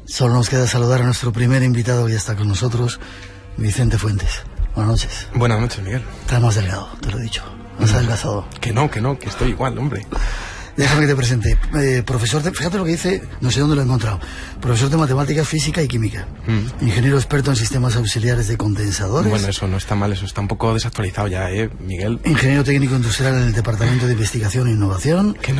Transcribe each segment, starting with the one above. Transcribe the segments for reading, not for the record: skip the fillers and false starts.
Solo nos queda saludar a nuestro primer invitado que ya está con nosotros, Vicente Fuentes. Buenas noches. Buenas noches, Miguel. Estás más delgado, te lo he dicho. Más adelgazado. Que no, que estoy igual, hombre. Déjame que te presente. Profesor de... Fíjate lo que dice, no sé dónde lo he encontrado. Profesor de Matemáticas, Física y Química. Ingeniero experto en sistemas auxiliares de condensadores. Bueno, eso no está mal, eso está un poco desactualizado ya, Miguel. Ingeniero técnico industrial en el Departamento de Investigación e Innovación. Que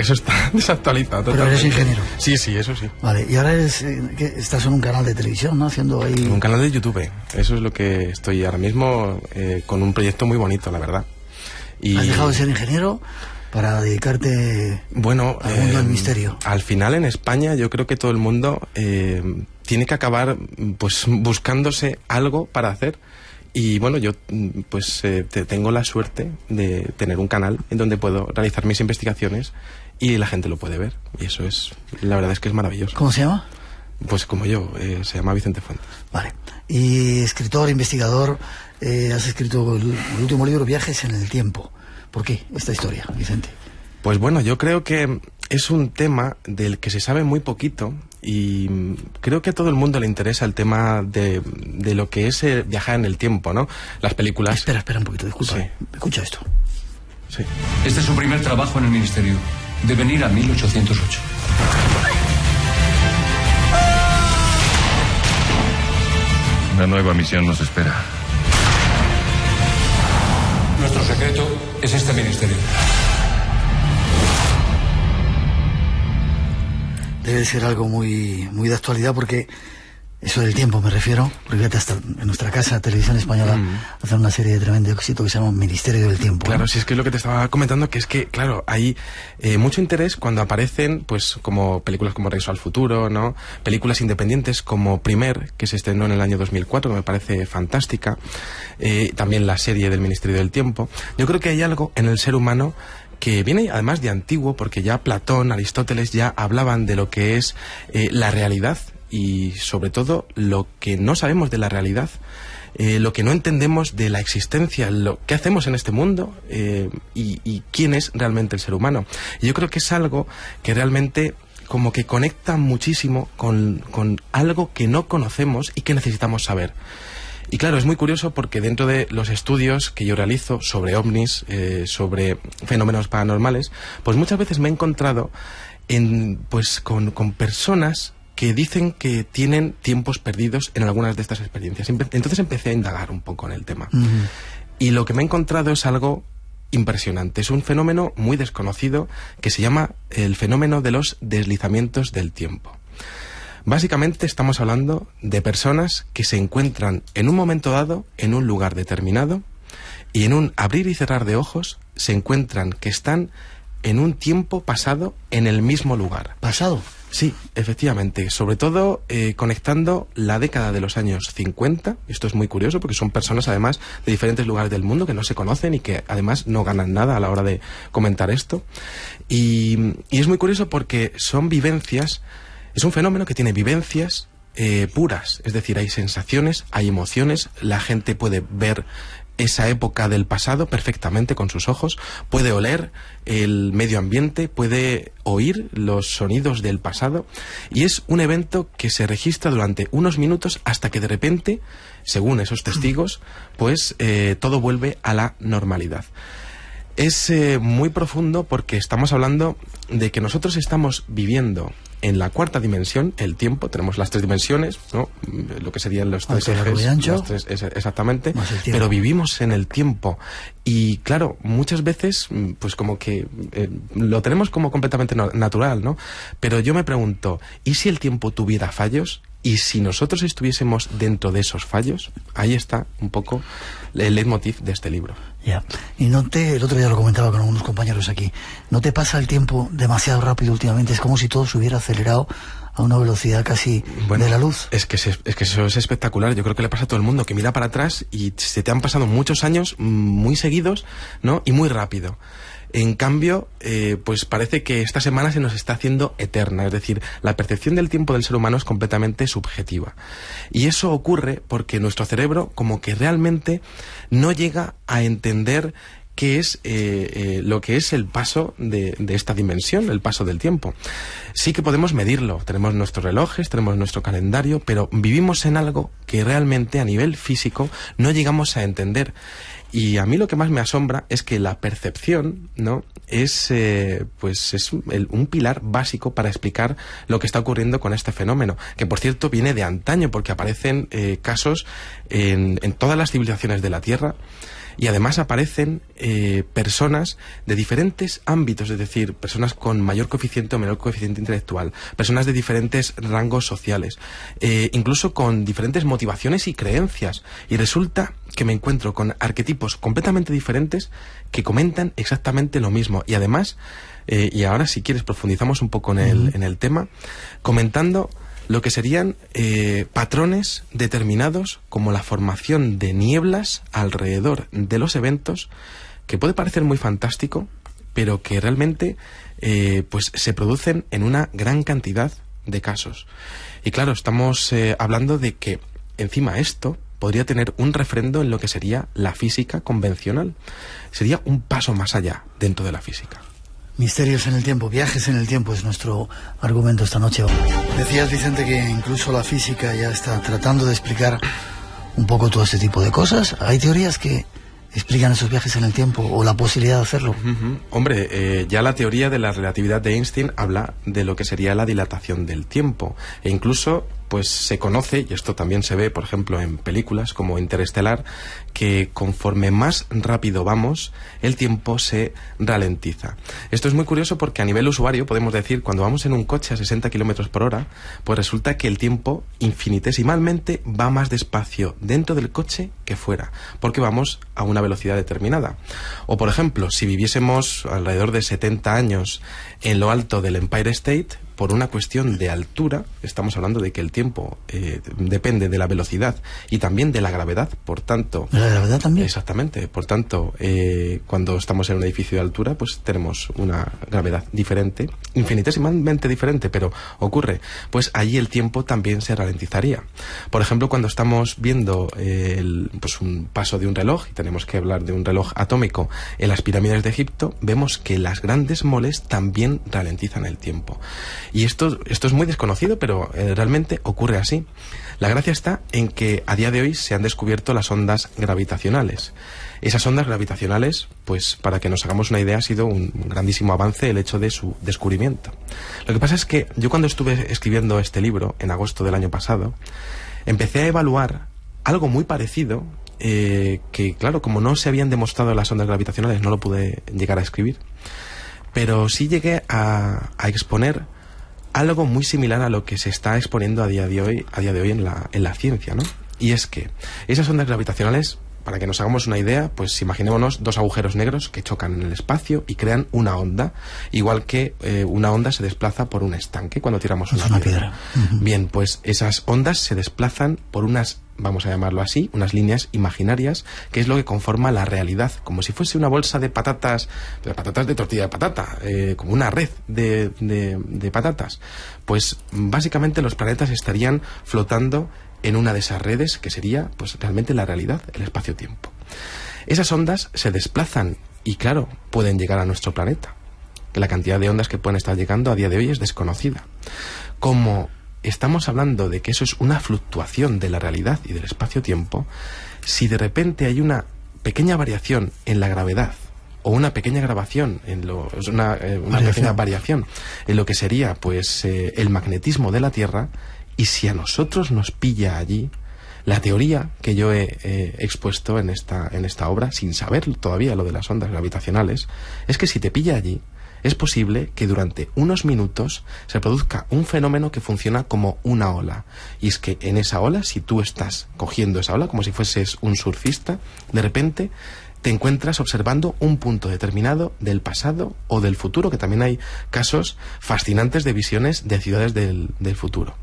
eso está desactualizado. Pero eres ingeniero. Sí, eso sí. Vale, y ahora estás en un canal de televisión, ¿no? Haciendo ahí... Un canal de YouTube. Eso es lo que estoy ahora mismo, con un proyecto muy bonito, la verdad. Y... ¿Has dejado de ser ingeniero para dedicarte al mundo del misterio? Al final en España yo creo que todo el mundo tiene que acabar pues buscándose algo para hacer. Y bueno, yo pues tengo la suerte de tener un canal en donde puedo realizar mis investigaciones y la gente lo puede ver. Y eso es, la verdad es que es maravilloso. ¿Cómo se llama? Pues como yo, se llama Vicente Fuentes. Vale. Y escritor, investigador, has escrito el último libro, Viajes en el Tiempo. ¿Por qué esta historia, Vicente? Pues bueno, yo creo que es un tema del que se sabe muy poquito y creo que a todo el mundo le interesa el tema de lo que es viajar en el tiempo, ¿no? Las películas... Espera un poquito, disculpa. Sí. Escucha esto. Sí. Este es su primer trabajo en el ministerio. De venir a 1808. Una nueva misión nos espera. Nuestro secreto es este ministerio. Debe ser algo muy de actualidad porque eso del tiempo me refiero, porque fíjate, hasta en nuestra casa, Televisión Española, hacer una serie de tremendo éxito que se llama Ministerio del Tiempo. Claro, ¿no? si es que es lo que te estaba comentando, que es que, claro, hay mucho interés cuando aparecen, pues, como películas como Regreso al Futuro, ¿no? Películas independientes como Primer, que se estrenó en el año 2004, que me parece fantástica. También la serie del Ministerio del Tiempo. Yo creo que hay algo en el ser humano que viene además de antiguo, porque ya Platón, Aristóteles ya hablaban de lo que es la realidad y sobre todo lo que no sabemos de la realidad, lo que no entendemos de la existencia, lo que hacemos en este mundo y quién es realmente el ser humano. Y yo creo que es algo que realmente como que conecta muchísimo con algo que no conocemos y que necesitamos saber. Y claro, es muy curioso porque dentro de los estudios que yo realizo sobre ovnis, sobre fenómenos paranormales, pues muchas veces me he encontrado con personas que dicen que tienen tiempos perdidos en algunas de estas experiencias. Entonces empecé a indagar un poco en el tema. Y lo que me he encontrado es algo impresionante. Es un fenómeno muy desconocido que se llama el fenómeno de los deslizamientos del tiempo. Básicamente estamos hablando de personas que se encuentran en un momento dado, en un lugar determinado, y en un abrir y cerrar de ojos se encuentran que están en un tiempo pasado en el mismo lugar. ¿Pasado? Sí, efectivamente. Sobre todo conectando la década de los años 50. Esto es muy curioso porque son personas además de diferentes lugares del mundo que no se conocen y que además no ganan nada a la hora de comentar esto. Y es muy curioso porque son vivencias. Es un fenómeno que tiene vivencias puras, es decir, hay sensaciones, hay emociones, la gente puede ver esa época del pasado perfectamente con sus ojos, puede oler el medio ambiente, puede oír los sonidos del pasado y es un evento que se registra durante unos minutos hasta que de repente, según esos testigos, pues todo vuelve a la normalidad. Es muy profundo porque estamos hablando de que nosotros estamos viviendo en la cuarta dimensión, el tiempo, tenemos las tres dimensiones, ¿no? Lo que serían los tres ejes, los tres, exactamente, pero vivimos en el tiempo y claro, muchas veces pues como que lo tenemos como completamente natural, ¿no? Pero yo me pregunto, ¿y si el tiempo tuviera fallos? ¿Y si nosotros estuviésemos dentro de esos fallos? Ahí está un poco el leitmotiv de este libro. Ya. Y el otro día lo comentaba con algunos compañeros aquí, ¿no te pasa el tiempo demasiado rápido últimamente? Es como si todo se hubiera acelerado a una velocidad casi de la luz. Es que eso es espectacular. Yo creo que le pasa a todo el mundo, que mira para atrás y se te han pasado muchos años muy seguidos, ¿no? Y muy rápido. En cambio, pues parece que esta semana se nos está haciendo eterna. Es decir, la percepción del tiempo del ser humano es completamente subjetiva. Y eso ocurre porque nuestro cerebro como que realmente no llega a entender qué es lo que es el paso de esta dimensión, el paso del tiempo. Sí que podemos medirlo, tenemos nuestros relojes, tenemos nuestro calendario, pero vivimos en algo que realmente a nivel físico no llegamos a entender. Y a mí lo que más me asombra es que la percepción, ¿no?, es un pilar básico para explicar lo que está ocurriendo con este fenómeno, que por cierto viene de antaño, porque aparecen casos en todas las civilizaciones de la Tierra. Y además aparecen personas de diferentes ámbitos, es decir, personas con mayor coeficiente o menor coeficiente intelectual, personas de diferentes rangos sociales, incluso con diferentes motivaciones y creencias. Y resulta que me encuentro con arquetipos completamente diferentes que comentan exactamente lo mismo. Y además, y ahora si quieres profundizamos un poco en el tema, comentando lo que serían patrones determinados como la formación de nieblas alrededor de los eventos, que puede parecer muy fantástico, pero que realmente pues se producen en una gran cantidad de casos. Y claro, estamos hablando de que encima esto podría tener un refrendo en lo que sería la física convencional. Sería un paso más allá dentro de la física. Misterios en el tiempo, viajes en el tiempo es nuestro argumento esta noche. Decías, Vicente, que incluso la física ya está tratando de explicar un poco todo este tipo de cosas. ¿Hay teorías que explican esos viajes en el tiempo o la posibilidad de hacerlo? Hombre, ya la teoría de la relatividad de Einstein habla de lo que sería la dilatación del tiempo. E incluso pues se conoce, y esto también se ve, por ejemplo, en películas como Interestelar, que conforme más rápido vamos, el tiempo se ralentiza. Esto es muy curioso porque a nivel usuario podemos decir, cuando vamos en un coche a 60 kilómetros por hora, pues resulta que el tiempo infinitesimalmente va más despacio dentro del coche que fuera, porque vamos a una velocidad determinada. O, por ejemplo, si viviésemos alrededor de 70 años en lo alto del Empire State, por una cuestión de altura, estamos hablando de que el tiempo depende de la velocidad y también de la gravedad, por tanto... ¿De la gravedad también? Exactamente, por tanto, cuando estamos en un edificio de altura, pues tenemos una gravedad diferente, infinitesimalmente diferente, pero ocurre, pues allí el tiempo también se ralentizaría. Por ejemplo, cuando estamos viendo pues un paso de un reloj, y tenemos que hablar de un reloj atómico en las pirámides de Egipto, vemos que las grandes moles también ralentizan el tiempo. Y esto es muy desconocido, pero realmente ocurre así. La gracia está en que a día de hoy se han descubierto las ondas gravitacionales. Esas ondas gravitacionales, pues para que nos hagamos una idea, ha sido un grandísimo avance el hecho de su descubrimiento. Lo que pasa es que yo cuando estuve escribiendo este libro, en agosto del año pasado, empecé a evaluar algo muy parecido, que claro, como no se habían demostrado las ondas gravitacionales, no lo pude llegar a escribir. Pero sí llegué a exponer algo muy similar a lo que se está exponiendo a día de hoy en la ciencia, ¿no? Y es que esas ondas gravitacionales, para que nos hagamos una idea, pues imaginémonos dos agujeros negros que chocan en el espacio y crean una onda, igual que una onda se desplaza por un estanque cuando tiramos una piedra. Bien, pues esas ondas se desplazan por unas, vamos a llamarlo así, unas líneas imaginarias, que es lo que conforma la realidad, como si fuese una bolsa de patatas de tortilla de patata, como una red de patatas. Pues básicamente los planetas estarían flotando en una de esas redes que sería pues realmente la realidad, el espacio-tiempo. Esas ondas se desplazan y claro, pueden llegar a nuestro planeta. La cantidad de ondas que pueden estar llegando a día de hoy es desconocida. Como estamos hablando de que eso es una fluctuación de la realidad y del espacio-tiempo, si de repente hay una pequeña variación en la gravedad o una pequeña grabación una pequeña variación en lo que sería pues el magnetismo de la Tierra, y si a nosotros nos pilla allí, la teoría que yo he expuesto en esta obra, sin saber todavía lo de las ondas gravitacionales, es que si te pilla allí, es posible que durante unos minutos se produzca un fenómeno que funciona como una ola. Y es que en esa ola, si tú estás cogiendo esa ola como si fueses un surfista, de repente te encuentras observando un punto determinado del pasado o del futuro, que también hay casos fascinantes de visiones de ciudades del futuro.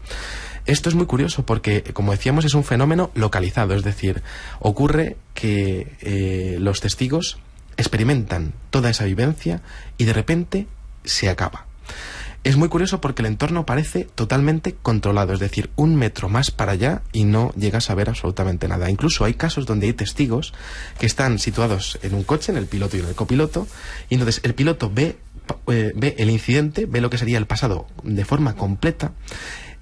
Esto es muy curioso porque, como decíamos, es un fenómeno localizado, es decir, ocurre que los testigos experimentan toda esa vivencia y de repente se acaba. Es muy curioso porque el entorno parece totalmente controlado, es decir, 1 metro más para allá y no llegas a ver absolutamente nada. Incluso hay casos donde hay testigos que están situados en un coche, en el piloto y en el copiloto, y entonces el piloto ve el incidente, ve lo que sería el pasado de forma completa,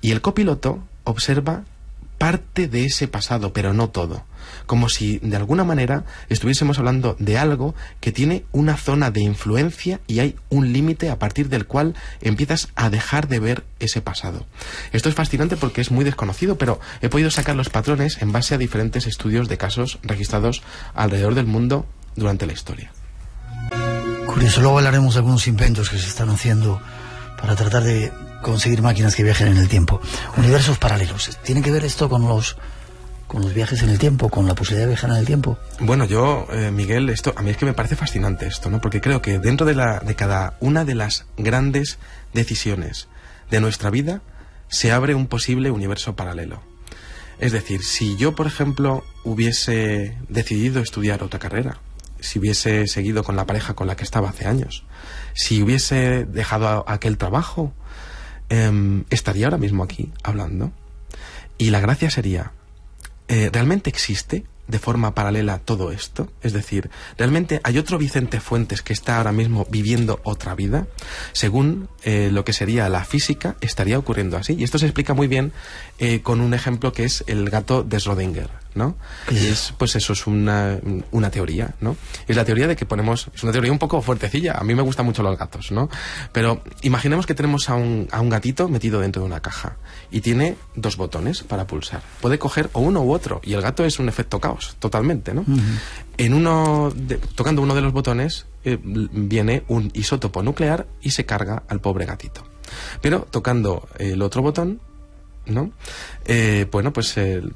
y el copiloto observa parte de ese pasado, pero no todo. Como si de alguna manera estuviésemos hablando de algo que tiene una zona de influencia y hay un límite a partir del cual empiezas a dejar de ver ese pasado. Esto es fascinante porque es muy desconocido, pero he podido sacar los patrones en base a diferentes estudios de casos registrados alrededor del mundo durante la historia. Curioso, luego hablaremos de algunos inventos que se están haciendo para tratar de conseguir máquinas que viajen en el tiempo. Universos paralelos. ¿Tiene que ver esto con los viajes en el tiempo, con la posibilidad de viajar en el tiempo? Bueno, yo, Miguel, esto a mí es que me parece fascinante esto, ¿no? Porque creo que dentro de cada una de las grandes decisiones de nuestra vida se abre un posible universo paralelo. Es decir, si yo, por ejemplo, hubiese decidido estudiar otra carrera, si hubiese seguido con la pareja con la que estaba hace años, si hubiese dejado aquel trabajo, estaría ahora mismo aquí hablando. Y la gracia sería, ¿realmente existe de forma paralela todo esto? Es decir, ¿realmente hay otro Vicente Fuentes que está ahora mismo viviendo otra vida? Según lo que sería la física, estaría ocurriendo así. Y esto se explica muy bien con un ejemplo que es el gato de Schrödinger, ¿no? Y es, pues eso es una teoría, ¿no? Es la teoría de que es una teoría un poco fuertecilla. A mí me gustan mucho los gatos, ¿no? Pero imaginemos que tenemos a un gatito metido dentro de una caja y tiene 2 botones para pulsar. Puede coger o uno u otro, y el gato es un efecto caos, totalmente, ¿no? Tocando uno de los botones viene un isótopo nuclear y se carga al pobre gatito. Pero tocando el otro botón, ¿no?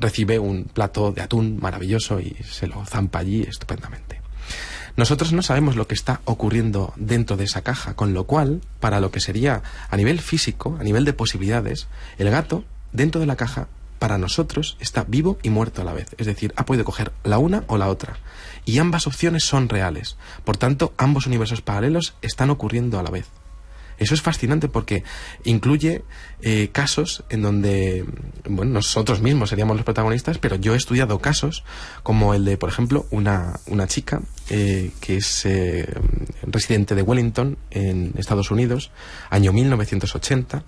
Recibe un plato de atún maravilloso y se lo zampa allí estupendamente. Nosotros no sabemos lo que está ocurriendo dentro de esa caja, con lo cual, para lo que sería a nivel físico, a nivel de posibilidades, el gato dentro de la caja para nosotros está vivo y muerto a la vez. Es decir, ha podido coger la una o la otra. Y ambas opciones son reales. Por tanto, ambos universos paralelos están ocurriendo a la vez. Eso es fascinante porque incluye casos en donde, bueno, nosotros mismos seríamos los protagonistas, pero yo he estudiado casos como el de, por ejemplo, una chica que es residente de Wellington, en Estados Unidos, año 1980,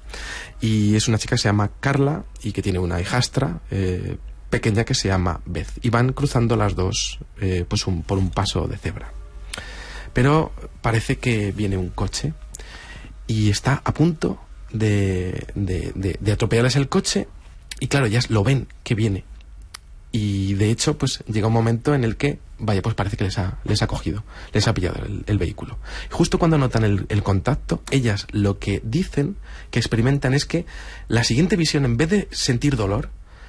y es una chica que se llama Carla y que tiene una hijastra pequeña que se llama Beth, y van cruzando las dos por un paso de cebra. Pero parece que viene un coche y está a punto de atropellarles el coche, y claro, ya lo ven que viene, y de hecho pues llega un momento en el que, vaya, pues parece que les ha cogido, les ha pillado el vehículo. Y justo cuando notan el contacto, ellas lo que dicen, que experimentan, es que la siguiente visión, en vez de sentir dolor,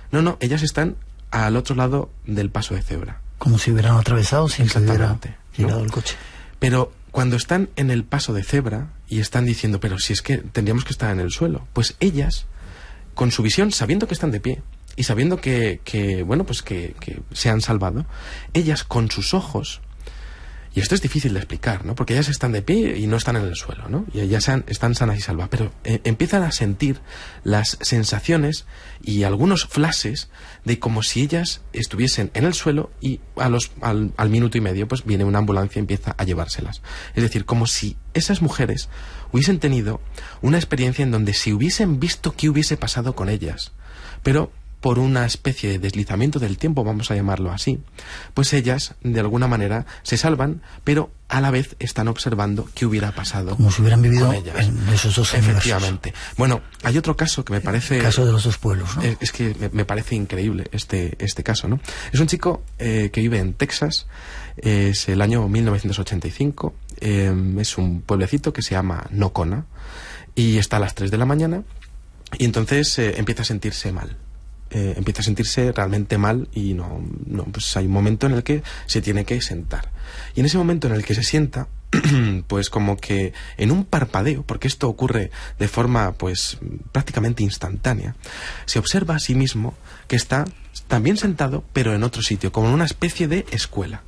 no, ellas están al otro lado del paso de cebra. Como si hubieran atravesado sin que hubiera llegado, ¿no?, el coche. Pero cuando están en el paso de cebra y están diciendo, pero si es que tendríamos que estar en el suelo, pues ellas, con su visión, sabiendo que están de pie y sabiendo que se han salvado, ellas con sus ojos, y esto es difícil de explicar, ¿no?, porque ellas están de pie y no están en el suelo, ¿no?, y ellas están sanas y salvas, pero empiezan a sentir las sensaciones y algunos flashes de como si ellas estuviesen en el suelo, y al minuto y medio pues viene una ambulancia y empieza a llevárselas. Es decir, como si esas mujeres hubiesen tenido una experiencia en donde si hubiesen visto qué hubiese pasado con ellas, pero por una especie de deslizamiento del tiempo, vamos a llamarlo así, pues ellas de alguna manera se salvan, pero a la vez están observando qué hubiera pasado. Como si hubieran vivido en esos dos universos. Efectivamente. Bueno, hay otro caso que me parece... El caso de los dos pueblos, ¿no? Es que me parece increíble este caso, ¿no? Es un chico que vive en Texas, es el año 1985, es un pueblecito que se llama Nocona, y está a las 3 de la mañana, y entonces empieza a sentirse mal. Empieza a sentirse realmente mal, y pues hay un momento en el que se tiene que sentar, y en ese momento en el que se sienta, pues como que en un parpadeo, porque esto ocurre de forma pues prácticamente instantánea, se observa a sí mismo que está también sentado, pero en otro sitio, como en una especie de escuela.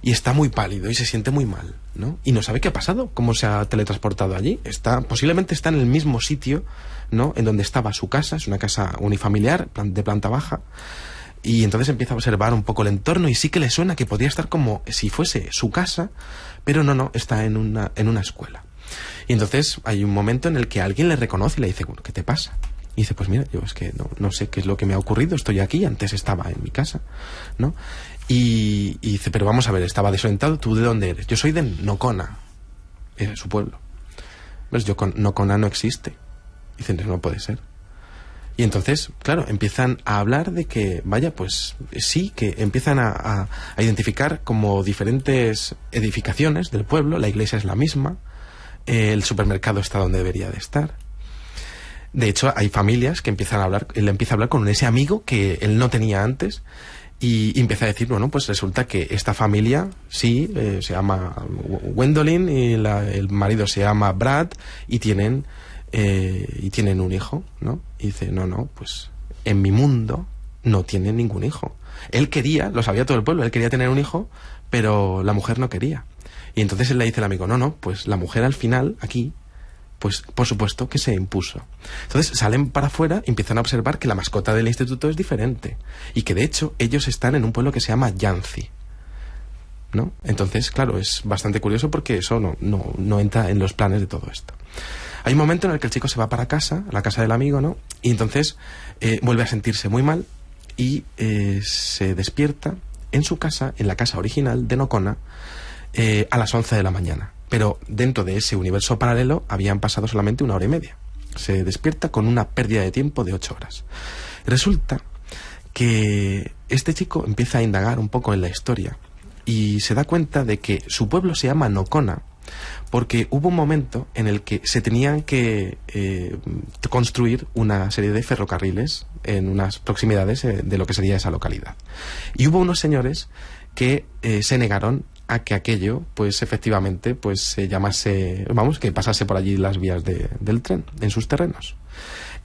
y está muy pálido y se siente muy mal, ¿no? Y no sabe qué ha pasado, cómo se ha teletransportado allí. Posiblemente está en el mismo sitio, ¿no?, en donde estaba su casa. Es una casa unifamiliar de planta baja. Y entonces empieza a observar un poco el entorno y sí que le suena que podría estar como si fuese su casa, pero no, está en una escuela. Y entonces hay un momento en el que alguien le reconoce y le dice, bueno, ¿qué te pasa? Y dice, pues mira, yo es que no sé qué es lo que me ha ocurrido, estoy aquí, antes estaba en mi casa, ¿no? Y dice, pero vamos a ver, estaba desorientado, ¿tú de dónde eres? Yo soy de Nocona, es su pueblo. ¿Ves? Nocona no existe. Dicen, no puede ser. Y entonces, claro, empiezan a hablar de que, vaya, pues sí, que empiezan a identificar como diferentes edificaciones del pueblo. La iglesia es la misma, el supermercado está donde debería de estar. De hecho, hay familias que empiezan a hablar, él empieza a hablar con ese amigo que él no tenía antes y empieza a decir, bueno, pues resulta que esta familia, sí, se llama Gwendolyn y el marido se llama Brad y tienen un hijo, ¿no? Y dice, no, pues en mi mundo no tienen ningún hijo. Él quería, lo sabía todo el pueblo, él quería tener un hijo, pero la mujer no quería. Y entonces él le dice al amigo, no, pues la mujer al final, aquí, pues por supuesto que se impuso. Entonces salen para afuera y empiezan a observar que la mascota del instituto es diferente. Y que de hecho ellos están en un pueblo que se llama Yancy, ¿no? Entonces, claro, es bastante curioso porque eso no entra en los planes de todo esto. Hay un momento en el que el chico se va para casa, a la casa del amigo, ¿no? Y entonces vuelve a sentirse muy mal y se despierta en su casa, en la casa original de Nocona, a las 11 de la mañana. Pero dentro de ese universo paralelo habían pasado solamente 1 hora y media. Se despierta con una pérdida de tiempo de 8 horas. Resulta que este chico empieza a indagar un poco en la historia y se da cuenta de que su pueblo se llama Nocona porque hubo un momento en el que se tenían que construir una serie de ferrocarriles en unas proximidades de lo que sería esa localidad. Y hubo unos señores que se negaron a que aquello, pues efectivamente, pues se llamase, que pasase por allí las vías del tren, en sus terrenos.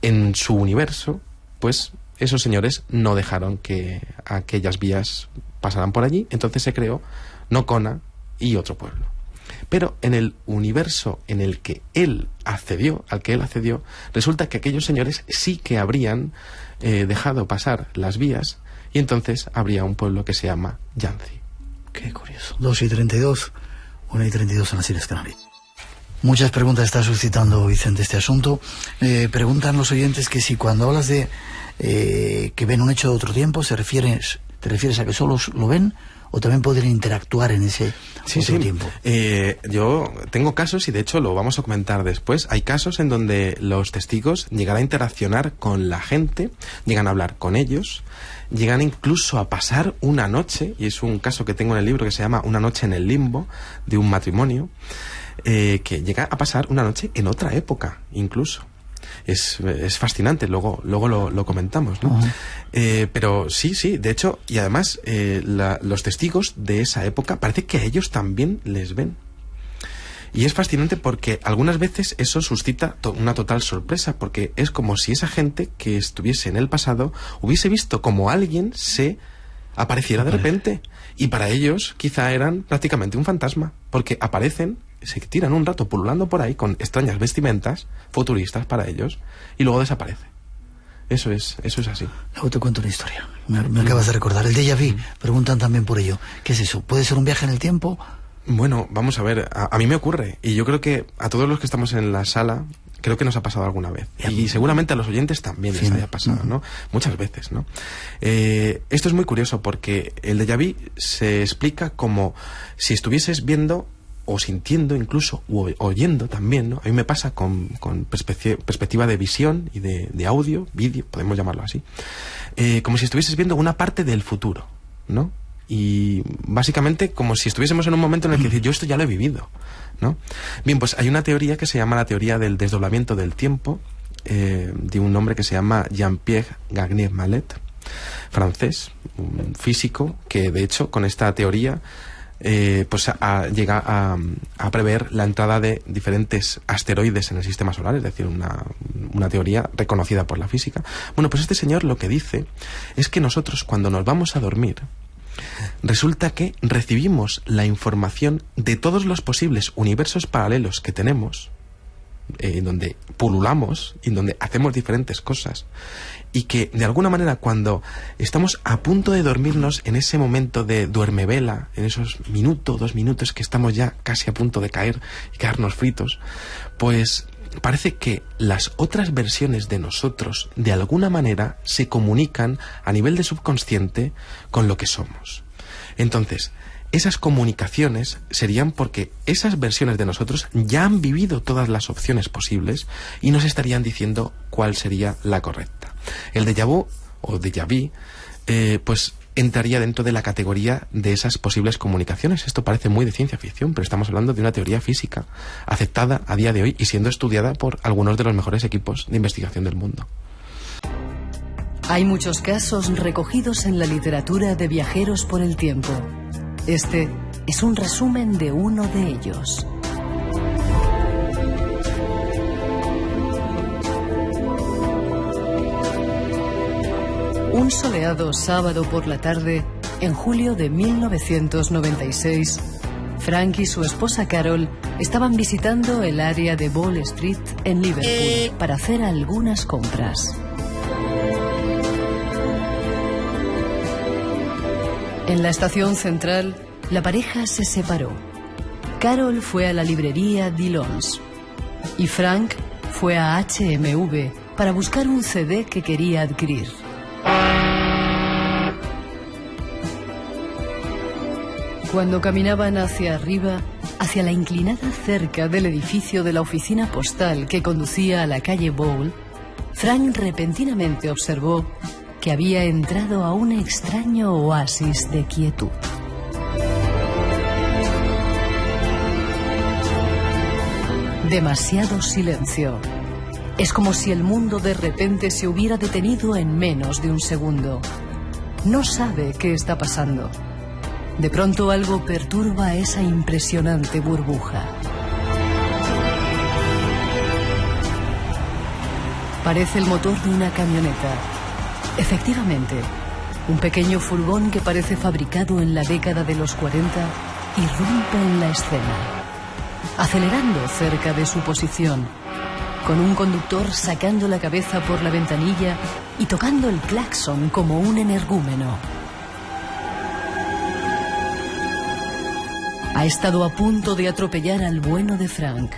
En su universo, pues esos señores no dejaron que aquellas vías pasaran por allí, entonces se creó Nocona y otro pueblo. Pero en el universo en el que él accedió, resulta que aquellos señores sí que habrían dejado pasar las vías y entonces habría un pueblo que se llama Yancy. Qué curioso. 2:32, 1:32 en las Islas Canarias. Muchas preguntas está suscitando, Vicente, este asunto. Preguntan los oyentes que si cuando hablas de que ven un hecho de otro tiempo, ¿te refieres a que solo lo ven o también podrían interactuar en ese otro tiempo? Yo tengo casos, y de hecho lo vamos a comentar después, hay casos en donde los testigos llegan a interaccionar con la gente, llegan a hablar con ellos, llegan incluso a pasar una noche, y es un caso que tengo en el libro que se llama Una noche en el limbo, de un matrimonio, que llega a pasar una noche en otra época, incluso. Es fascinante, luego lo comentamos, ¿no? Pero sí, de hecho, y además los testigos de esa época parece que a ellos también les ven. Y es fascinante porque algunas veces eso suscita una total sorpresa, porque es como si esa gente que estuviese en el pasado hubiese visto como alguien se apareciera de repente. Y para ellos quizá eran prácticamente un fantasma, porque aparecen, se tiran un rato pululando por ahí con extrañas vestimentas futuristas para ellos y luego desaparece. Eso es así. Luego te cuento una historia. Me acabas de recordar. El déjà vu, preguntan también por ello. ¿Qué es eso? ¿Puede ser un viaje en el tiempo? Bueno, vamos a ver. A mí me ocurre. Y yo creo que a todos los que estamos en la sala, creo que nos ha pasado alguna vez. Y seguramente a los oyentes también les haya pasado, ¿no? Muchas veces, ¿no? Esto es muy curioso porque el déjà vu se explica como si estuvieses viendo o sintiendo incluso, o oyendo también, ¿no? A mí me pasa con perspectiva de visión y de audio, vídeo, podemos llamarlo así, como si estuvieses viendo una parte del futuro, ¿no? Y básicamente como si estuviésemos en un momento en el que decir, yo esto ya lo he vivido, ¿no? Bien, pues hay una teoría que se llama la teoría del desdoblamiento del tiempo, de un hombre que se llama Jean-Pierre Gagnier-Mallet, francés, un físico, que de hecho con esta teoría pues llega a prever la entrada de diferentes asteroides en el sistema solar, es decir, una teoría reconocida por la física. Bueno, pues este señor lo que dice es que nosotros cuando nos vamos a dormir resulta que recibimos la información de todos los posibles universos paralelos que tenemos, en donde pululamos y en donde hacemos diferentes cosas, y que de alguna manera cuando estamos a punto de dormirnos, en ese momento de duermevela, en esos minutos, 2 minutos que estamos ya casi a punto de caer y quedarnos fritos, pues parece que las otras versiones de nosotros de alguna manera se comunican a nivel de subconsciente con lo que somos. Entonces, esas comunicaciones serían porque esas versiones de nosotros ya han vivido todas las opciones posibles y nos estarían diciendo cuál sería la correcta. El déjà vu o déjà vu, pues entraría dentro de la categoría de esas posibles comunicaciones. Esto parece muy de ciencia ficción, pero estamos hablando de una teoría física aceptada a día de hoy y siendo estudiada por algunos de los mejores equipos de investigación del mundo. Hay muchos casos recogidos en la literatura de viajeros por el tiempo. Este es un resumen de uno de ellos. Un soleado sábado por la tarde, en julio de 1996, Frank y su esposa Carol estaban visitando el área de Wall Street en Liverpool para hacer algunas compras. En la estación central, la pareja se separó. Carol fue a la librería Dillons y Frank fue a HMV para buscar un CD que quería adquirir. Cuando caminaban hacia arriba, hacia la inclinada cerca del edificio de la oficina postal que conducía a la calle Bowl, Frank repentinamente observó que había entrado a un extraño oasis de quietud. Demasiado silencio. Es como si el mundo de repente se hubiera detenido en menos de un segundo. No sabe qué está pasando. De pronto algo perturba esa impresionante burbuja. Parece el motor de una camioneta. Efectivamente, un pequeño furgón que parece fabricado en la década de los 40 irrumpe en la escena, acelerando cerca de su posición, con un conductor sacando la cabeza por la ventanilla y tocando el claxon como un energúmeno. Ha estado a punto de atropellar al bueno de Frank.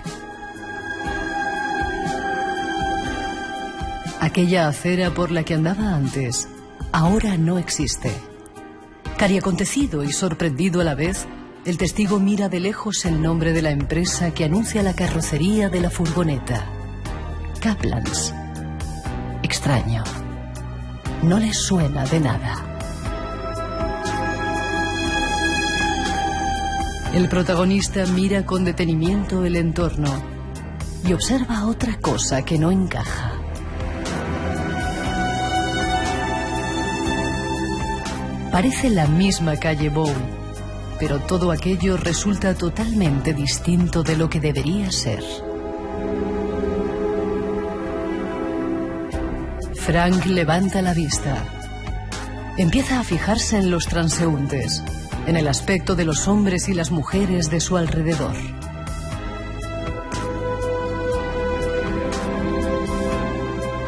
Aquella acera por la que andaba antes, ahora no existe. Cariacontecido y sorprendido a la vez, el testigo mira de lejos el nombre de la empresa que anuncia la carrocería de la furgoneta. Kaplan's. Extraño. No le suena de nada. El protagonista mira con detenimiento el entorno y observa otra cosa que no encaja. Parece la misma calle Bowl, pero todo aquello resulta totalmente distinto de lo que debería ser. Frank levanta la vista. Empieza a fijarse en los transeúntes, en el aspecto de los hombres y las mujeres de su alrededor.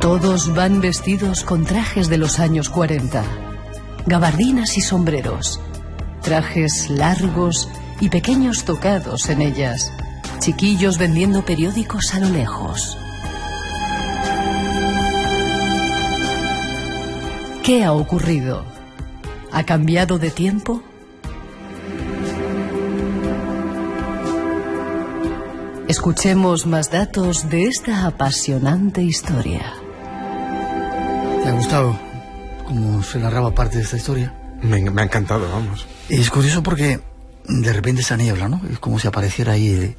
Todos van vestidos con trajes de los años 40, gabardinas y sombreros, trajes largos y pequeños tocados en ellas, chiquillos vendiendo periódicos a lo lejos. ¿Qué ha ocurrido? ¿Ha cambiado de tiempo? Escuchemos más datos de esta apasionante historia. ¿Te ha gustado cómo se narraba parte de esta historia? Me ha encantado, vamos. Es curioso porque de repente esa niebla, ¿no? Es como si apareciera ahí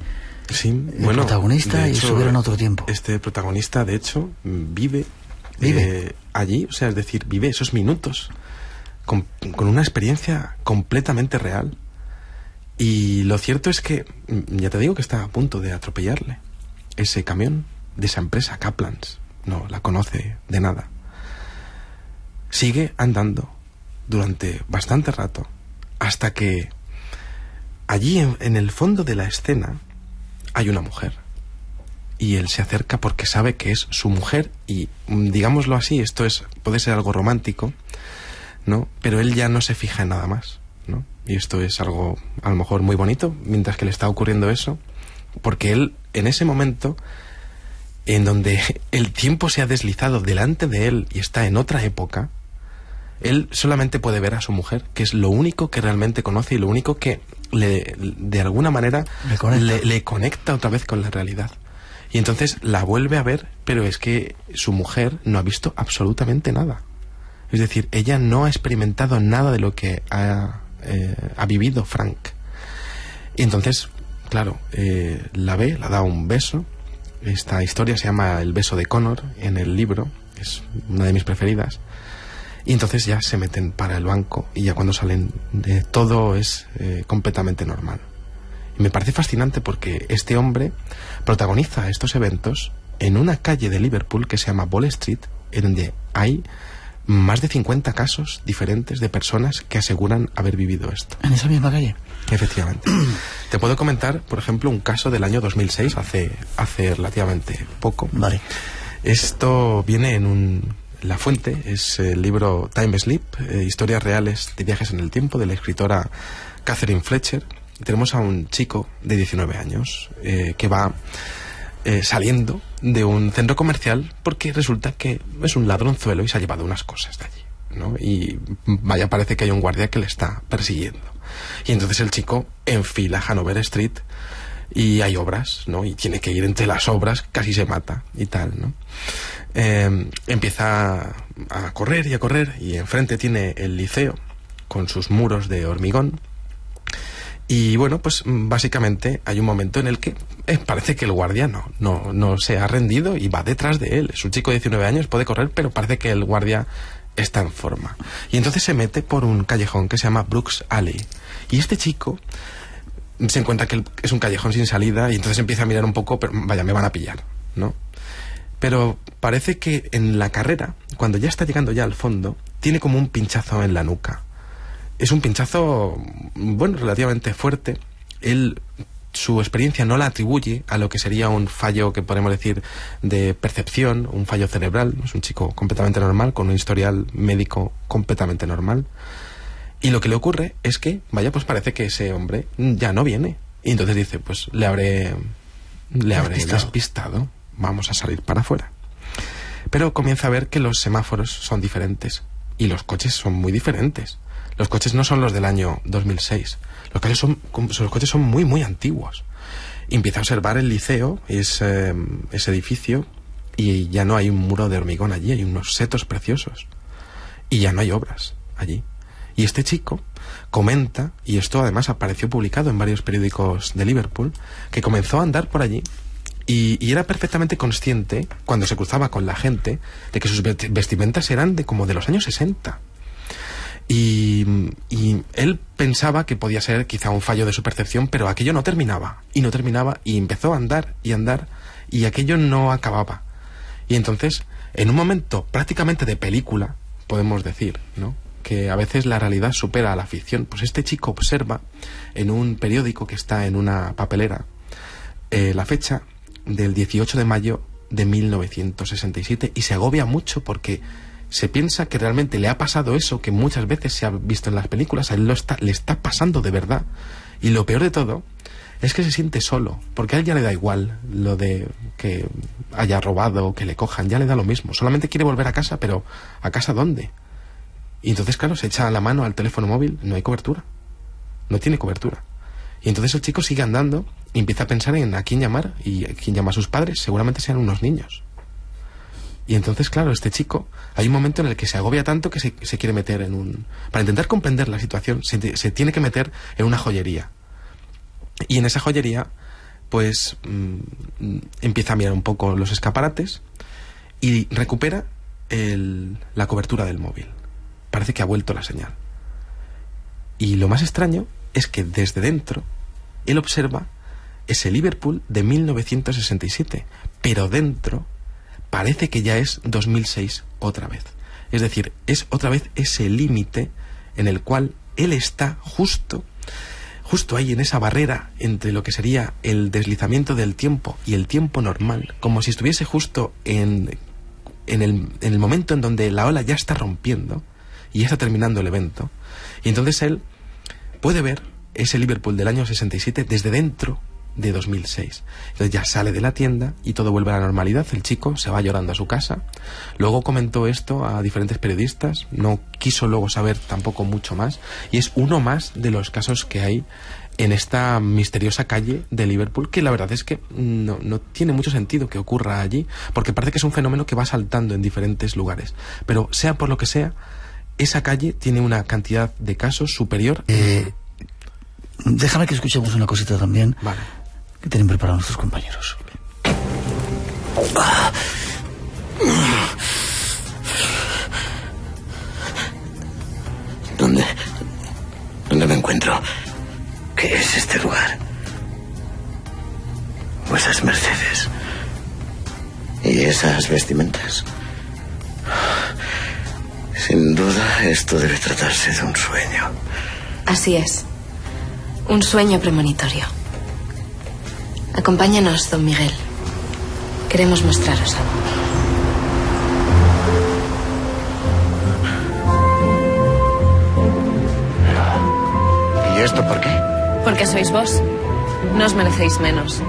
el protagonista y estuviera en otro tiempo. Este protagonista, de hecho, vive allí, o sea, es decir, vive esos minutos con una experiencia completamente real. Y lo cierto es que, ya te digo que está a punto de atropellarle ese camión de esa empresa, Kaplan's. No la conoce de nada. Sigue andando durante bastante rato hasta que allí en el fondo de la escena hay una mujer. Y él se acerca porque sabe que es su mujer y, digámoslo así, puede ser algo romántico, ¿no? Pero él ya no se fija en nada más, ¿no? Y esto es algo, a lo mejor, muy bonito, mientras que le está ocurriendo eso, porque él, en ese momento, en donde el tiempo se ha deslizado delante de él y está en otra época, él solamente puede ver a su mujer, que es lo único que realmente conoce y lo único que de alguna manera le conecta otra vez con la realidad. Y entonces la vuelve a ver, pero es que su mujer no ha visto absolutamente nada. Es decir, ella no ha experimentado nada de lo que ha vivido Frank. Y entonces, claro, la ve, la da un beso. Esta historia se llama El beso de Connor en el libro, es una de mis preferidas. Y entonces ya se meten para el banco y ya cuando salen todo es completamente normal. Y me parece fascinante porque este hombre protagoniza estos eventos en una calle de Liverpool que se llama Wall Street, en donde hay más de 50 casos diferentes de personas que aseguran haber vivido esto. ¿En esa misma calle? Efectivamente. Te puedo comentar, por ejemplo, un caso del año 2006, hace relativamente poco. Vale. Esto viene la fuente es el libro Time Sleep, historias reales de viajes en el tiempo, de la escritora Catherine Fletcher. Tenemos a un chico de 19 años que va saliendo de un centro comercial porque resulta que es un ladronzuelo y se ha llevado unas cosas de allí, ¿no? Y vaya, parece que hay un guardia que le está persiguiendo. Y entonces el chico enfila Hanover Street y hay obras, ¿no? Y tiene que ir entre las obras, casi se mata y tal, ¿no? Empieza a correr y enfrente tiene el liceo con sus muros de hormigón. Y bueno, pues básicamente hay un momento en el que parece que el guardia no se ha rendido y va detrás de él. Es un chico de 19 años, puede correr, pero parece que el guardia está en forma. Y entonces se mete por un callejón que se llama Brooks Alley. Y este chico se encuentra que es un callejón sin salida y entonces empieza a mirar un poco, pero vaya, me van a pillar, ¿no? Pero parece que en la carrera, cuando ya está llegando ya al fondo, tiene como un pinchazo en la nuca. Es un pinchazo, bueno, relativamente fuerte. Su experiencia no la atribuye a lo que sería un fallo que podemos decir de percepción, un fallo cerebral. Es un chico completamente normal, con un historial médico completamente normal. Y lo que le ocurre es que, vaya, pues parece que ese hombre ya no viene. Y entonces dice, pues le habré despistado. Vamos a salir para afuera. Pero comienza a ver que los semáforos son diferentes y los coches son muy diferentes. Los coches no son los del año 2006. Los coches son muy, muy antiguos. Y empieza a observar el liceo, ese edificio, y ya no hay un muro de hormigón allí, hay unos setos preciosos. Y ya no hay obras allí. Y este chico comenta, y esto además apareció publicado en varios periódicos de Liverpool, que comenzó a andar por allí y era perfectamente consciente, cuando se cruzaba con la gente, de que sus vestimentas eran como de los años 60. Y él pensaba que podía ser quizá un fallo de su percepción, pero aquello no terminaba, y empezó a andar, y aquello no acababa. Y entonces, en un momento prácticamente de película, podemos decir, ¿no?, que a veces la realidad supera a la ficción, pues este chico observa en un periódico que está en una papelera la fecha del 18 de mayo de 1967 y se agobia mucho porque se piensa que realmente le ha pasado eso que muchas veces se ha visto en las películas. A él le está pasando de verdad. Y lo peor de todo es que se siente solo, porque a él ya le da igual lo de que haya robado o que le cojan, ya le da lo mismo. Solamente quiere volver a casa, pero ¿a casa dónde? Y entonces, claro, se echa la mano al teléfono móvil, no hay cobertura. No tiene cobertura. Y entonces el chico sigue andando y empieza a pensar en a quién llamar, y a quién llama a sus padres, seguramente sean unos niños. Y entonces, claro, este chico, hay un momento en el que se agobia tanto que se quiere meter para intentar comprender la situación, se tiene que meter en una joyería. Y en esa joyería, pues, empieza a mirar un poco los escaparates y recupera la cobertura del móvil. Parece que ha vuelto la señal. Y lo más extraño es que desde dentro él observa ese Liverpool de 1967, pero dentro parece que ya es 2006 otra vez. Es decir, es otra vez ese límite en el cual él está justo ahí en esa barrera entre lo que sería el deslizamiento del tiempo y el tiempo normal, como si estuviese justo en el momento en donde la ola ya está rompiendo y ya está terminando el evento. Y entonces él puede ver ese Liverpool del año 67 desde dentro de 2006. Entonces ya sale de la tienda y todo vuelve a la normalidad. El chico se va llorando a su casa. Luego comentó esto a diferentes periodistas. No quiso luego saber tampoco mucho más. Y es uno más de los casos que hay en esta misteriosa calle de Liverpool, que la verdad es que no tiene mucho sentido que ocurra allí, porque parece que es un fenómeno que va saltando en diferentes lugares. Pero sea por lo que sea, esa calle tiene una cantidad de casos superior. Déjame que escuchemos una cosita también. Vale. Que tienen preparados nuestros compañeros. ¿Dónde me encuentro? ¿Qué es este lugar? ¿O esas Mercedes? ¿Y esas vestimentas? Sin duda, esto debe tratarse de un sueño. Así es. Un sueño premonitorio. Acompáñanos, don Miguel. Queremos mostraros algo. ¿Y esto por qué? Porque sois vos. No os merecéis menos.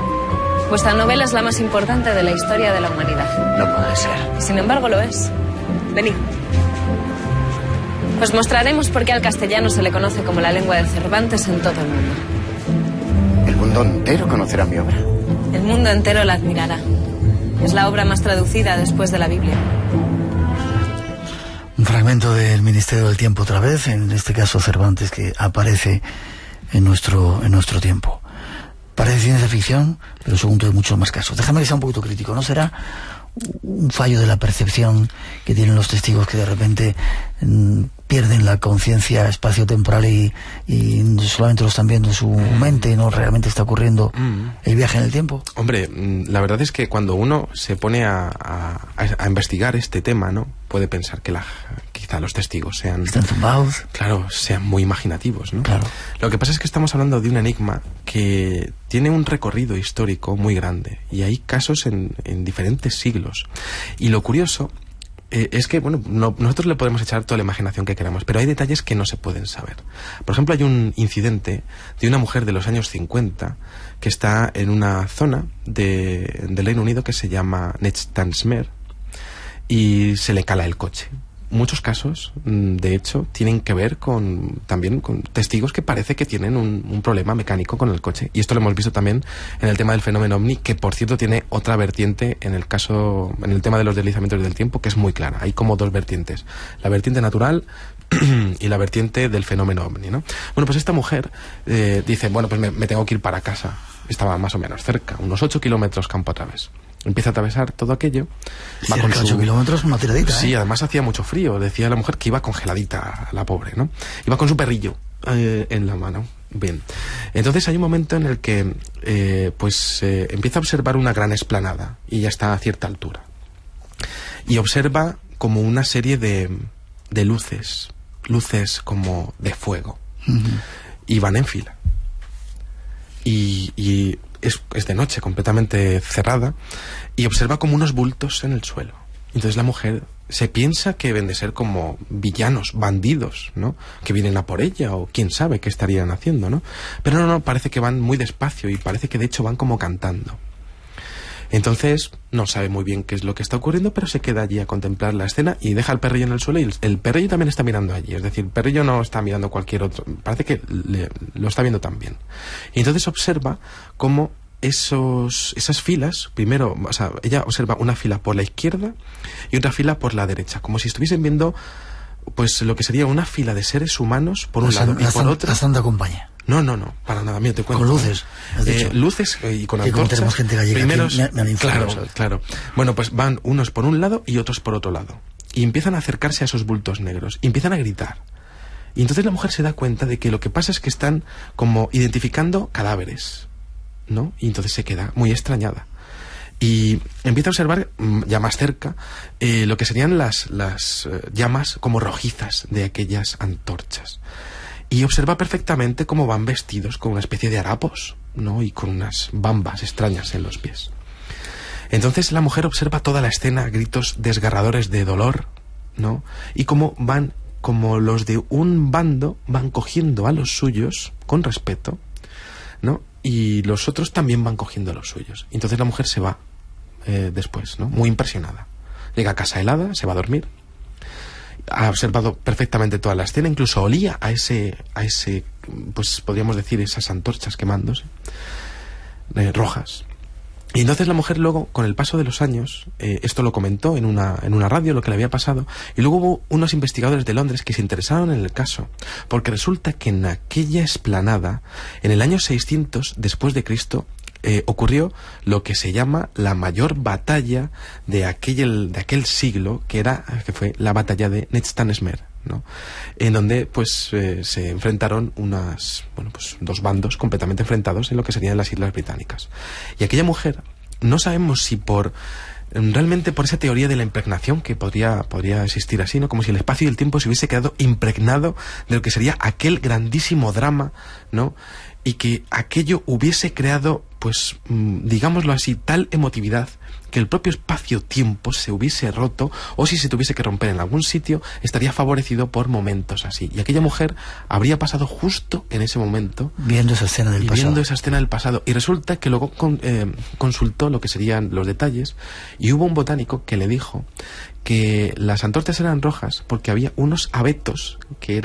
Vuestra novela es la más importante de la historia de la humanidad. No puede ser. Y sin embargo lo es. Venid. Os mostraremos por qué al castellano se le conoce como la lengua de Cervantes en todo el mundo. El mundo entero conocerá mi obra. El mundo entero la admirará. Es la obra más traducida después de la Biblia. Un fragmento del Ministerio del Tiempo otra vez, en este caso Cervantes, que aparece en nuestro tiempo. Parece ciencia ficción, pero según todo hay muchos más casos. Déjame que sea un poquito crítico. ¿No será un fallo de la percepción que tienen los testigos, que de repente pierden la conciencia espacio-temporal y solamente lo están viendo en su mente y no realmente está ocurriendo el viaje en el tiempo? Hombre, la verdad es que cuando uno se pone a investigar este tema, ¿no?, puede pensar que quizá los testigos están zumbados. Claro, sean muy imaginativos, ¿no? Claro. Lo que pasa es que estamos hablando de un enigma que tiene un recorrido histórico muy grande y hay casos en diferentes siglos. Y lo curioso es que, bueno, nosotros le podemos echar toda la imaginación que queramos, pero hay detalles que no se pueden saber. Por ejemplo, hay un incidente de una mujer de los años 50 que está en una zona del Reino Unido que se llama Nextansmer y se le cala el coche. Muchos casos, de hecho, tienen que ver también con testigos que parece que tienen un problema mecánico con el coche. Y esto lo hemos visto también en el tema del fenómeno OVNI, que por cierto tiene otra vertiente en el tema de los deslizamientos del tiempo, que es muy clara. Hay como dos vertientes: la vertiente natural y la vertiente del fenómeno OVNI, ¿no? Bueno, pues esta mujer dice, bueno, pues me tengo que ir para casa. Estaba más o menos cerca, unos 8 kilómetros campo a través. Empieza a atravesar todo aquello. Va con 8 kilómetros, una tiradita. Sí, además hacía mucho frío. Decía la mujer que iba congeladita, la pobre, ¿no? Iba con su perrillo en la mano. Bien. Entonces hay un momento en el que empieza a observar una gran explanada y ya está a cierta altura. Y observa como una serie de luces como de fuego. Y van en fila. Y es de noche, completamente cerrada, y observa como unos bultos en el suelo. Entonces la mujer se piensa que deben de ser como villanos, bandidos, ¿no?, que vienen a por ella, o quién sabe qué estarían haciendo, ¿no? Pero no, parece que van muy despacio y parece que de hecho van como cantando. Entonces no sabe muy bien qué es lo que está ocurriendo, pero se queda allí a contemplar la escena y deja al perrillo en el suelo, y el perrillo también está mirando allí. Es decir, el perrillo no está mirando cualquier otro, parece que lo está viendo también. Y entonces observa cómo esas filas, primero, o sea, ella observa una fila por la izquierda y otra fila por la derecha, como si estuviesen viendo pues lo que sería una fila de seres humanos por un lado y por otro. La Santa Compañía. No, para nada, mira, te cuento. Con luces, has dicho. Luces y con antorchas. Como tenemos gente gallega primeros, aquí, me han informado, claro. Bueno, pues van unos por un lado y otros por otro lado. Y empiezan a acercarse a esos bultos negros. Y empiezan a gritar. Y entonces la mujer se da cuenta de que lo que pasa es que están como identificando cadáveres, ¿no? Y entonces se queda muy extrañada. Y empieza a observar ya más cerca lo que serían las llamas como rojizas de aquellas antorchas. y observa perfectamente cómo van vestidos con una especie de harapos, ¿no? Y con unas bambas extrañas en los pies. Entonces la mujer observa toda la escena, gritos desgarradores de dolor, ¿no? Y cómo van, como los de un bando, van cogiendo a los suyos con respeto, ¿no? Y los otros también van cogiendo a los suyos. Entonces la mujer se va después, ¿no? Muy impresionada. Llega a casa helada, se va a dormir. Ha observado perfectamente toda la escena, incluso olía a ese, pues podríamos decir, esas antorchas quemándose, rojas. Y entonces la mujer luego, con el paso de los años, esto lo comentó en una radio, lo que le había pasado, y luego hubo unos investigadores de Londres que se interesaron en el caso, porque resulta que en aquella explanada, en el año 600 después de Cristo, ocurrió lo que se llama la mayor batalla de aquel siglo, que fue la batalla de Netztanesmer, ¿no? En donde pues se enfrentaron dos bandos completamente enfrentados en lo que serían las Islas Británicas. Y aquella mujer, no sabemos si realmente por esa teoría de la impregnación, que podría existir así, ¿no? Como si el espacio y el tiempo se hubiese quedado impregnado de lo que sería aquel grandísimo drama, ¿no? Y que aquello hubiese creado, pues, digámoslo así, tal emotividad que el propio espacio-tiempo se hubiese roto, o si se tuviese que romper en algún sitio, estaría favorecido por momentos así. Y aquella mujer habría pasado justo en ese momento viendo esa escena del pasado. Y resulta que luego consultó lo que serían los detalles, y hubo un botánico que le dijo que las antorchas eran rojas porque había unos abetos que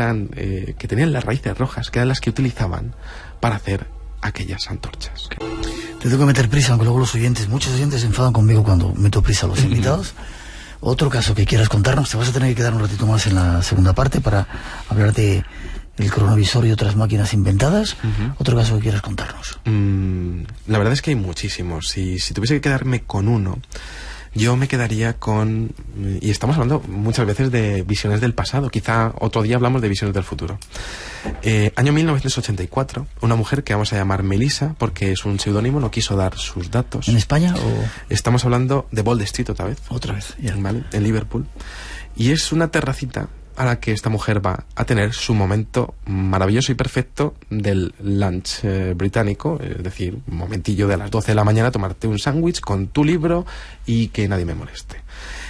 tenían las raíces rojas, que eran las que utilizaban para hacer aquellas antorchas. Te tengo que meter prisa, aunque luego muchos oyentes se enfadan conmigo cuando meto prisa a los invitados. Otro caso que quieras contarnos, te vas a tener que quedar un ratito más en la segunda parte para hablar de el cronovisor y otras máquinas inventadas. Otro caso que quieras contarnos. La verdad es que hay muchísimos. Si tuviese que quedarme con uno, yo me quedaría con... Y estamos hablando muchas veces de visiones del pasado. Quizá otro día hablamos de visiones del futuro. Año 1984, una mujer que vamos a llamar Melissa, porque es un seudónimo, no quiso dar sus datos. ¿En España o...? Estamos hablando de Bold Street otra vez. Otra vez, ya. ¿Vale? En Liverpool. Y es una terracita a la que esta mujer va a tener su momento maravilloso y perfecto del lunch británico, es decir, un momentillo de las 12 de la mañana, tomarte un sándwich con tu libro y que nadie me moleste.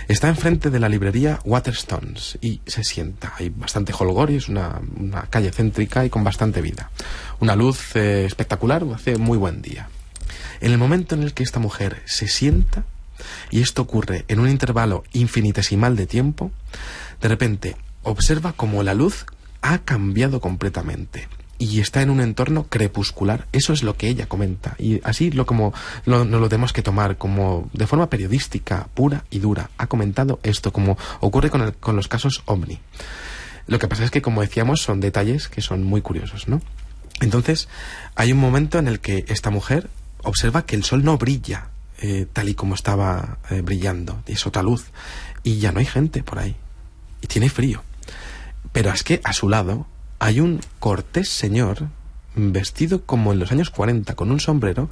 Está enfrente de la librería Waterstones y se sienta. Hay bastante holgorio, es una calle céntrica y con bastante vida. Una luz espectacular, hace muy buen día. En el momento en el que esta mujer se sienta, y esto ocurre en un intervalo infinitesimal de tiempo, de repente observa como la luz ha cambiado completamente y está en un entorno crepuscular. Eso es lo que ella comenta, y así nos lo tenemos que tomar, como de forma periodística, pura y dura. Ha comentado esto, como ocurre con los casos OVNI. Lo que pasa es que, como decíamos, son detalles que son muy curiosos, ¿no? Entonces, hay un momento en el que esta mujer observa que el sol no brilla tal y como estaba brillando, es otra luz, y ya no hay gente por ahí, y tiene frío. Pero es que a su lado hay un cortés señor vestido como en los años 40 con un sombrero,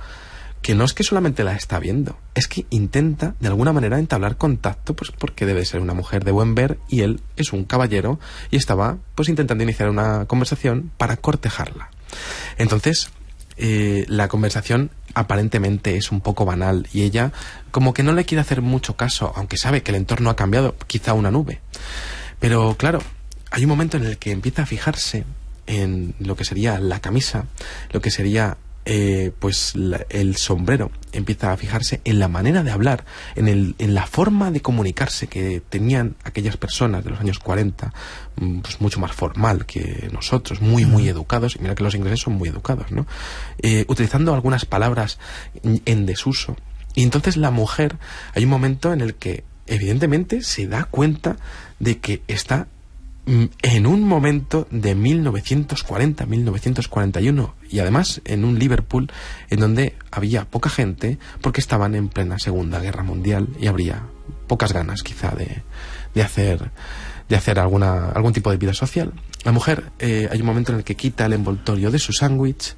que no es que solamente la está viendo, es que intenta de alguna manera entablar contacto, pues porque debe ser una mujer de buen ver y él es un caballero y estaba pues intentando iniciar una conversación para cortejarla. Entonces la conversación aparentemente es un poco banal y ella como que no le quiere hacer mucho caso, aunque sabe que el entorno ha cambiado, quizá una nube. Pero claro, hay un momento en el que empieza a fijarse en lo que sería la camisa, lo que sería el sombrero, empieza a fijarse en la manera de hablar, en la forma de comunicarse que tenían aquellas personas de los años 40, pues mucho más formal que nosotros, muy educados, y mira que los ingleses son muy educados, ¿no? Utilizando algunas palabras en desuso. Y entonces la mujer, hay un momento en el que evidentemente se da cuenta de que está en un momento de 1940, 1941, y además en un Liverpool en donde había poca gente porque estaban en plena Segunda Guerra Mundial y habría pocas ganas quizá de hacer algún tipo de vida social. La mujer, hay un momento en el que quita el envoltorio de su sándwich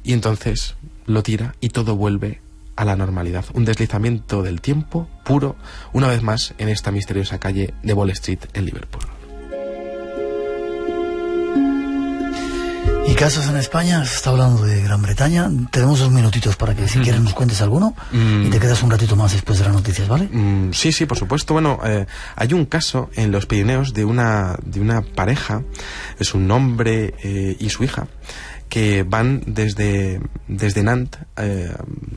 y entonces lo tira y todo vuelve a la normalidad. Un deslizamiento del tiempo puro, una vez más en esta misteriosa calle de Wall Street en Liverpool. casos en España, se está hablando de Gran Bretaña. Tenemos 2 minutitos para que, si quieres, nos cuentes alguno y te quedas un ratito más después de las noticias, ¿vale? Sí, por supuesto. Bueno, hay un caso en los Pirineos de una pareja, es un hombre y su hija, que van desde Nantes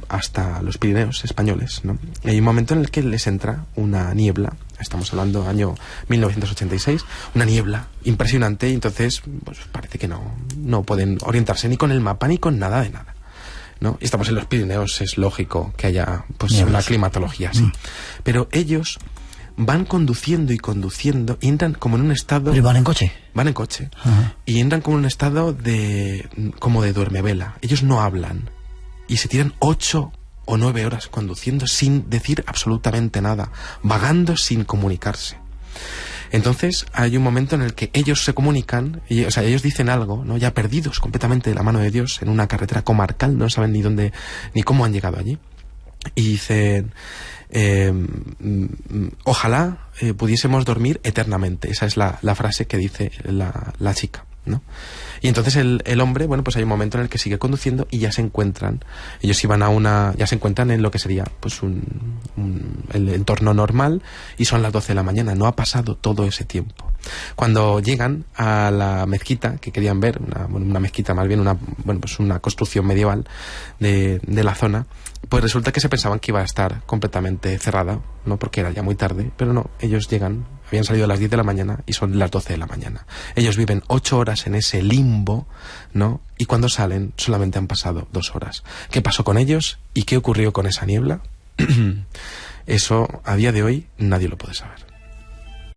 hasta los Pirineos españoles, ¿no? Y hay un momento en el que les entra una niebla. Estamos hablando del año 1986, una niebla impresionante, y entonces pues parece que no pueden orientarse ni con el mapa ni con nada de nada, ¿no? Y estamos en los Pirineos, es lógico que haya pues una climatología así. Pero ellos van conduciendo y entran como en un estado... ¿Pero van en coche? Van en coche. Y entran como en un estado como de duermevela. Ellos no hablan. Y se tiran 8 o 9 horas conduciendo sin decir absolutamente nada, vagando sin comunicarse. Entonces hay un momento en el que ellos se comunican, o sea, ellos dicen algo, ¿no? Ya perdidos completamente de la mano de Dios en una carretera comarcal, no saben ni dónde ni cómo han llegado allí. Y dicen, ojalá pudiésemos dormir eternamente. Esa es la frase que dice la chica, ¿no? Y entonces el hombre, bueno, pues hay un momento en el que sigue conduciendo y ya se encuentran, ellos iban ya se encuentran en lo que sería pues el entorno normal, y son las 12 de la mañana, no ha pasado todo ese tiempo. Cuando llegan a la mezquita que querían ver, una mezquita más bien, pues una construcción medieval de la zona, pues resulta que se pensaban que iba a estar completamente cerrada, ¿no? Porque era ya muy tarde, pero no, ellos llegan, habían salido a las 10 de la mañana y son las 12 de la mañana. Ellos viven 8 horas en ese limbo, ¿no? Y cuando salen solamente han pasado 2 horas. ¿Qué pasó con ellos y qué ocurrió con esa niebla? Eso a día de hoy nadie lo puede saber.